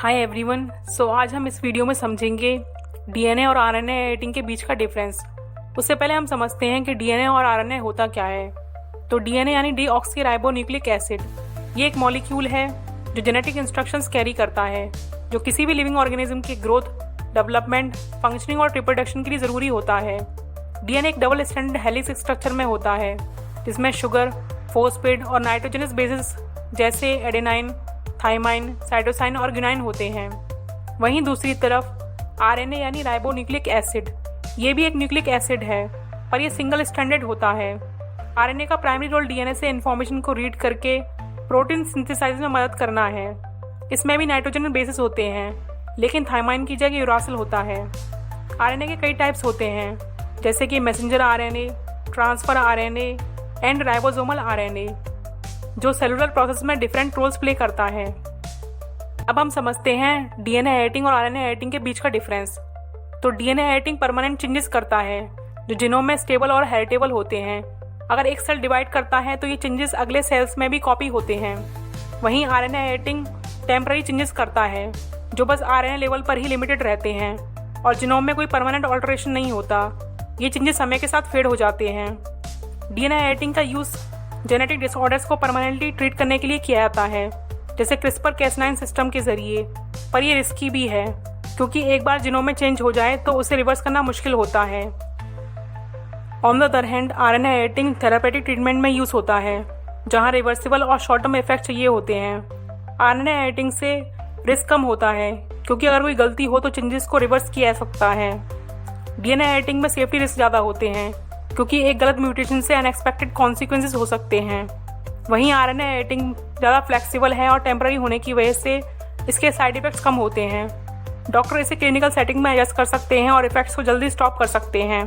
Hi everyone. आज हम इस वीडियो में समझेंगे डीएनए और आरएनए एडिटिंग के बीच का डिफरेंस। उससे पहले हम समझते हैं कि डीएनए और आरएनए होता क्या है। तो डीएनए यानी डीऑक्सीराइबोन्यूक्लिक एसिड, ये एक मॉलिक्यूल है जो जेनेटिक इंस्ट्रक्शंस कैरी करता है, जो किसी भी लिविंग ऑर्गेनिज्म की ग्रोथ, डेवलपमेंट, फंक्शनिंग और रिप्रोडक्शन के लिए ज़रूरी होता है। डीएनए एक डबल स्ट्रैंडेड हेलिक्स स्ट्रक्चर में होता है, जिसमें शुगर, फॉस्फेट और नाइट्रोजनस बेसिस जैसे एडेनाइन, थाइमाइन, साइटोसाइन और ग्वानिन होते हैं। वहीं दूसरी तरफ आरएनए यानी राइबोन्यूक्लिक एसिड, ये भी एक न्यूक्लिक एसिड है, पर यह सिंगल स्ट्रैंडेड होता है। आरएनए का प्राइमरी रोल डीएनए से इन्फॉर्मेशन को रीड करके प्रोटीन सिंथेसाइज में मदद करना है। इसमें भी नाइट्रोजन बेसिस होते हैं, लेकिन थाइमाइन की जगह यूरासिल होता है। आरएनए के कई टाइप्स होते हैं, जैसे कि messenger RNA, transfer RNA and ribosomal RNA, जो सेलुलर प्रोसेस में डिफरेंट रोल्स प्ले करता है। अब हम समझते हैं डीएनए एडिटिंग और आरएनए एडिटिंग के बीच का डिफरेंस। तो डीएनए एडिटिंग परमानेंट चेंजेस करता है, जो जीनोम में स्टेबल और हेरिटेबल होते हैं। अगर एक सेल डिवाइड करता है तो ये चेंजेस अगले सेल्स में भी कॉपी होते हैं। वहीं आरएनए एडिटिंग टेम्पररी चेंजेस करता है, जो बस आरएनए लेवल पर ही लिमिटेड रहते हैं और जीनोम में कोई परमानेंट ऑल्टरेशन नहीं होता। ये चेंजेस समय के साथ फेड हो जाते हैं। डीएनए एडिटिंग का यूज़ जेनेटिक डिसऑर्डर्स को परमानेंटली ट्रीट करने के लिए किया जाता है, जैसे क्रिस्पर Cas9 सिस्टम के जरिए। पर यह रिस्की भी है, क्योंकि एक बार जीनोम में चेंज हो जाए तो उसे रिवर्स करना मुश्किल होता है। On the other hand RNA editing therapeutic treatment में यूज़ होता है, जहां रिवर्सिबल और शॉर्ट टर्म इफेक्ट चाहिए होते हैं। आरएनए एडिटिंग से रिस्क कम होता है, क्योंकि अगर कोई गलती हो तो चेंजेस को रिवर्स किया जा सकता है। डीएनए एडिटिंग में सेफ्टी रिस्क ज़्यादा होते हैं, क्योंकि एक गलत म्यूटेशन से अनएक्सपेक्टेड कॉन्सिक्वेंसेस हो सकते हैं। वहीं आरएनए एडिटिंग ज़्यादा फ्लेक्सिबल है और टेम्पररी होने की वजह से इसके साइड इफ़ेक्ट्स कम होते हैं। डॉक्टर इसे क्लिनिकल सेटिंग में एडजस्ट कर सकते हैं और इफेक्ट्स को जल्दी स्टॉप कर सकते हैं।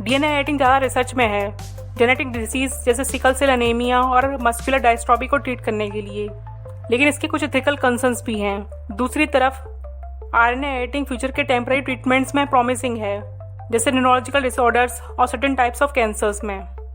डीएनए एडिटिंग ज़्यादा रिसर्च में है, जेनेटिक डिजीज़ जैसे सिकल सेल एनीमिया और मस्कुलर डायस्ट्रॉफी को ट्रीट करने के लिए, लेकिन इसके कुछ एथिकल कंसर्न्स भी हैं। दूसरी तरफ आरएनए एडिटिंग फ्यूचर के टेम्पररी ट्रीटमेंट्स में प्रॉमिसिंग है, जैसे न्यूरोलॉजिकल डिसऑर्डर्स और सर्टेन टाइप्स ऑफ कैंसर्स में।